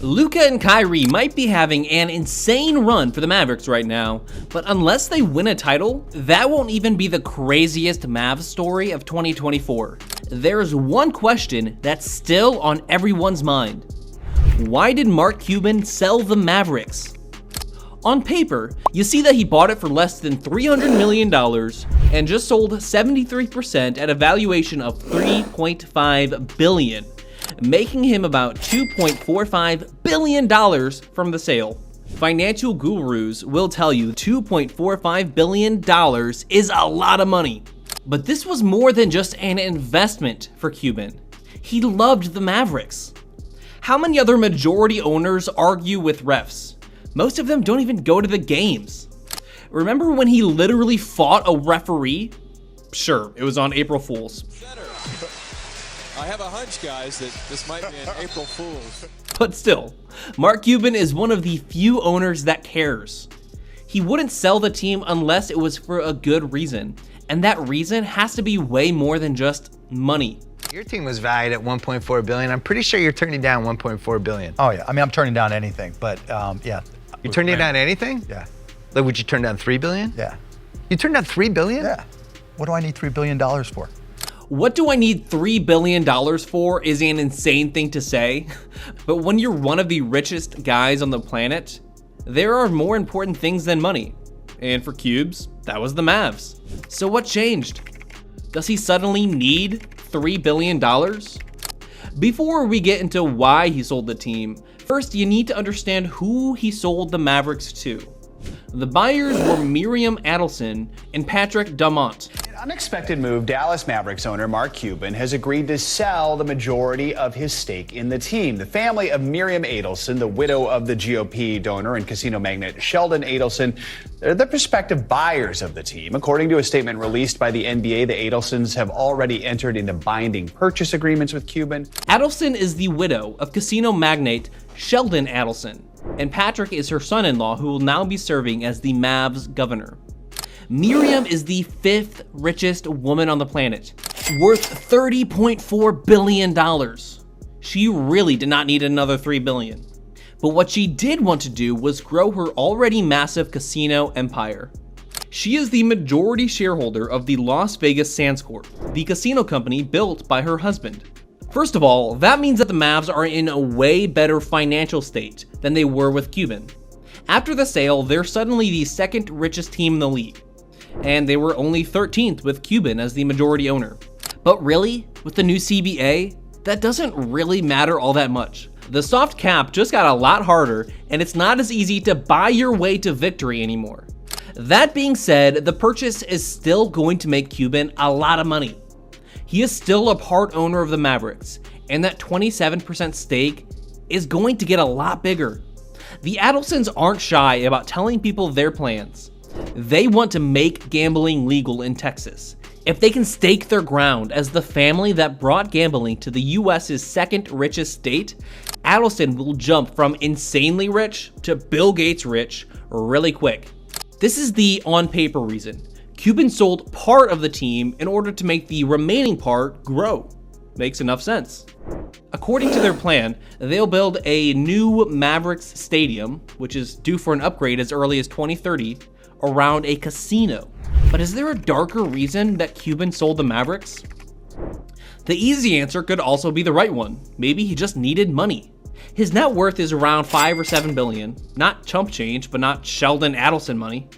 Luka and Kyrie might be having an insane run for the Mavericks right now, but unless they win a title, that won't even be the craziest Mavs story of 2024. There's one question that's still on everyone's mind. Why did Mark Cuban sell the Mavericks? On paper, you see that he bought it for less than $300 million and just sold 73% at a valuation of $3.5 billion, making him about $2.45 billion from the sale. Financial gurus will tell you $2.45 billion is a lot of money. But this was more than just an investment for Cuban. He loved the Mavericks. How many other majority owners argue with refs? Most of them don't even go to the games. Remember when he literally fought a referee? Sure, it was on April Fool's. I have a hunch, guys, that this might be an April Fool's. But still, Mark Cuban is one of the few owners that cares. He wouldn't sell the team unless it was for a good reason, and that reason has to be way more than just money. Your team was valued at $1.4 billion. I'm pretty sure you're turning down $1.4 billion. Oh yeah, I mean, I'm turning down anything, but yeah. You're turning down anything? Yeah. Like, would you turn down $3 billion? Yeah. You turned down $3 billion? Yeah. What do I need $3 billion for? What do I need $3 billion for is an insane thing to say, but when you're one of the richest guys on the planet, there are more important things than money. And for Cubes, that was the Mavs. So what changed? Does he suddenly need $3 billion? Before we get into why he sold the team, first you need to understand who he sold the Mavericks to. The buyers were Miriam Adelson and Patrick Dumont. An unexpected move, Dallas Mavericks owner Mark Cuban has agreed to sell the majority of his stake in the team. The family of Miriam Adelson, the widow of the GOP donor and casino magnate Sheldon Adelson, they're the prospective buyers of the team. According to a statement released by the NBA, the Adelsons have already entered into binding purchase agreements with Cuban. Adelson is the widow of casino magnate Sheldon Adelson, and Patrick is her son-in-law who will now be serving as the Mavs governor. Miriam is the 5th richest woman on the planet, worth $30.4 billion. She really did not need another $3 billion. But what she did want to do was grow her already massive casino empire. She is the majority shareholder of the Las Vegas Sands Corp, the casino company built by her husband. First of all, that means that the Mavs are in a way better financial state than they were with Cuban. After the sale, they're suddenly the 2nd richest team in the league, and they were only 13th with Cuban as the majority owner. But really, with the new CBA, that doesn't really matter all that much. The soft cap just got a lot harder, and it's not as easy to buy your way to victory anymore. That being said, the purchase is still going to make Cuban a lot of money. He is still a part owner of the Mavericks, and that 27% stake is going to get a lot bigger. The Adelsons aren't shy about telling people their plans. They want to make gambling legal in Texas. If they can stake their ground as the family that brought gambling to the US's 2nd richest state, Adelson will jump from insanely rich to Bill Gates rich really quick. This is the on-paper reason. Cuban sold part of the team in order to make the remaining part grow. Makes enough sense. According to their plan, they'll build a new Mavericks stadium, which is due for an upgrade as early as 2030, around a casino. But is there a darker reason that Cuban sold the Mavericks? The easy answer could also be the right one. Maybe he just needed money. His net worth is around 5 or 7 billion, not chump change, but not Sheldon Adelson money.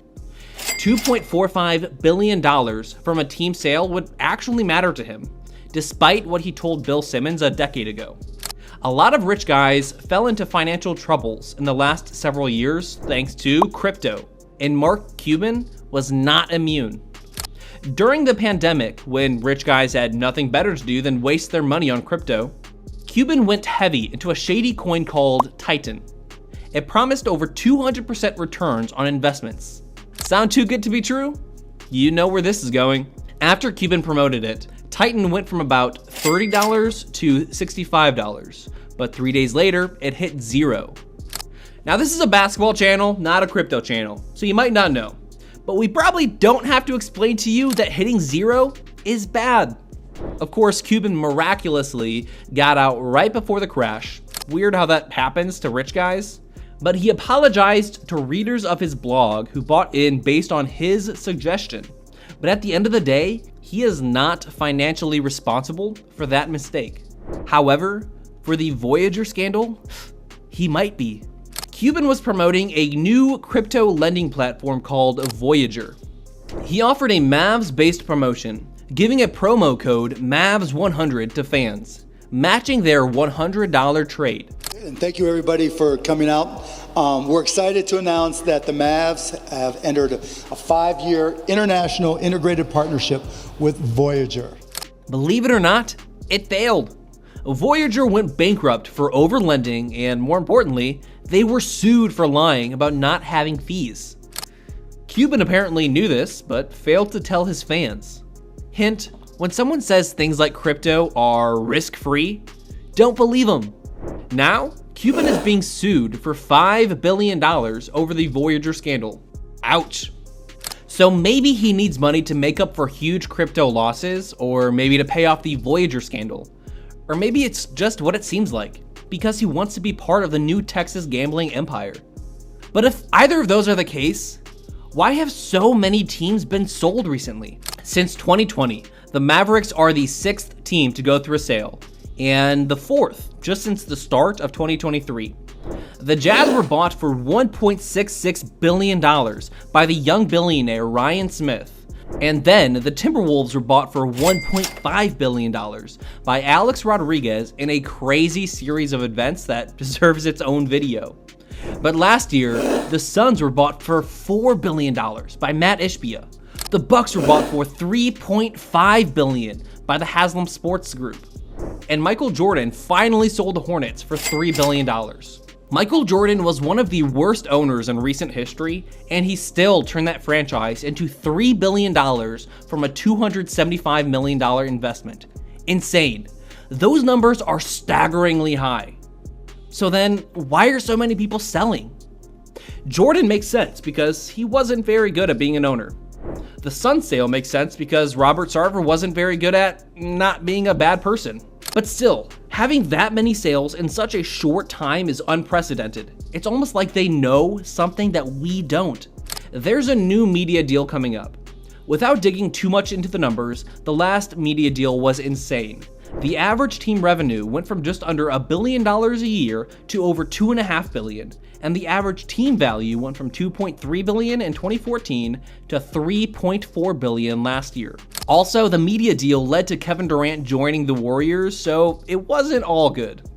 $2.45 billion from a team sale would actually matter to him, despite what he told Bill Simmons a decade ago. A lot of rich guys fell into financial troubles in the last several years thanks to crypto, and Mark Cuban was not immune. During the pandemic, when rich guys had nothing better to do than waste their money on crypto, Cuban went heavy into a shady coin called Titan. It promised over 200% returns on investments. Sound too good to be true? You know where this is going. After Cuban promoted it, Titan went from about $30 to $65, but 3 days later, it hit zero. Now this is a basketball channel, not a crypto channel, so you might not know. But we probably don't have to explain to you that hitting zero is bad. Of course, Cuban miraculously got out right before the crash, weird how that happens to rich guys. But he apologized to readers of his blog who bought in based on his suggestion. But at the end of the day, he is not financially responsible for that mistake. However, for the Voyager scandal, he might be. Cuban was promoting a new crypto lending platform called Voyager. He offered a Mavs-based promotion, giving a promo code MAVS100 to fans, matching their $100 trade. And thank you everybody for coming out. We're excited to announce that the Mavs have entered a 5-year international integrated partnership with Voyager. Believe it or not, it failed. Voyager went bankrupt for overlending, and more importantly, they were sued for lying about not having fees. Cuban apparently knew this, but failed to tell his fans. Hint, when someone says things like crypto are risk-free, don't believe them. Now, Cuban is being sued for $5 billion over the Voyager scandal. Ouch. So maybe he needs money to make up for huge crypto losses, or maybe to pay off the Voyager scandal. Or maybe it's just what it seems like, because he wants to be part of the new Texas gambling empire. But if either of those are the case, why have so many teams been sold recently? Since 2020, the Mavericks are the 6th team to go through a sale, and the 4th just since the start of 2023. The Jazz were bought for $1.66 billion by the young billionaire Ryan Smith. And then the Timberwolves were bought for $1.5 billion by Alex Rodriguez in a crazy series of events that deserves its own video. But last year, the Suns were bought for $4 billion by Matt Ishbia. The Bucks were bought for $3.5 billion by the Haslam Sports Group. And Michael Jordan finally sold the Hornets for $3 billion. Michael Jordan was one of the worst owners in recent history, and he still turned that franchise into $3 billion from a $275 million investment. Insane. Those numbers are staggeringly high. So then, why are so many people selling? Jordan makes sense because he wasn't very good at being an owner. The Suns sale makes sense because Robert Sarver wasn't very good at not being a bad person. But still, having that many sales in such a short time is unprecedented. It's almost like they know something that we don't. There's a new media deal coming up. Without digging too much into the numbers, the last media deal was insane. The average team revenue went from just under $1 billion a year to over $2.5 billion, and the average team value went from $2.3 billion in 2014 to $3.4 billion last year. Also, the media deal led to Kevin Durant joining the Warriors, so it wasn't all good.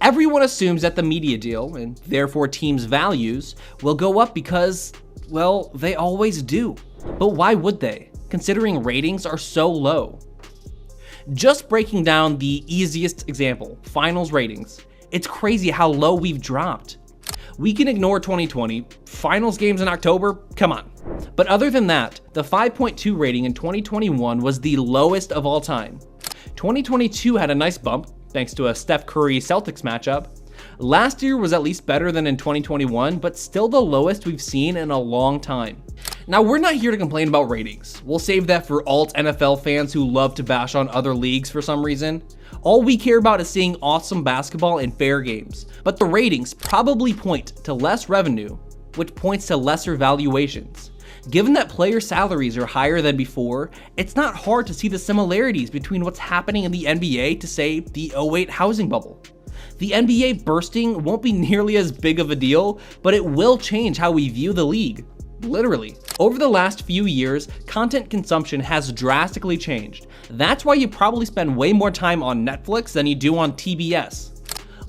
Everyone assumes that the media deal, and therefore teams' values, will go up because, well, they always do. But why would they, considering ratings are so low? Just breaking down the easiest example, finals ratings, it's crazy how low we've dropped. We can ignore 2020, finals games in October, come on. But other than that, the 5.2 rating in 2021 was the lowest of all time. 2022 had a nice bump, thanks to a Steph Curry Celtics matchup. Last year was at least better than in 2021, but still the lowest we've seen in a long time. Now, we're not here to complain about ratings. We'll save that for alt NFL fans who love to bash on other leagues for some reason. All we care about is seeing awesome basketball and fair games. But the ratings probably point to less revenue, which points to lesser valuations. Given that player salaries are higher than before, it's not hard to see the similarities between what's happening in the NBA to, say, the 2008 housing bubble. The NBA bursting won't be nearly as big of a deal, but it will change how we view the league. Literally. Over the last few years, content consumption has drastically changed. That's why you probably spend way more time on Netflix than you do on TBS.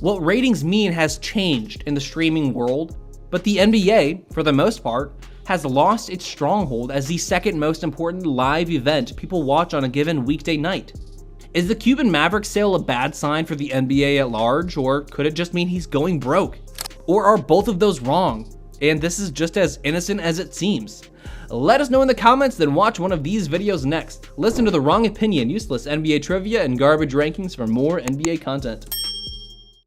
What ratings mean has changed in the streaming world, but the NBA, for the most part, has lost its stronghold as the second most important live event people watch on a given weekday night. Is the Cuban Mavericks sale a bad sign for the NBA at large, or could it just mean he's going broke? Or are both of those wrong, and this is just as innocent as it seems? Let us know in the comments, then watch one of these videos next. Listen to The Wrong Opinion, Useless NBA Trivia, and Garbage Rankings for more NBA content.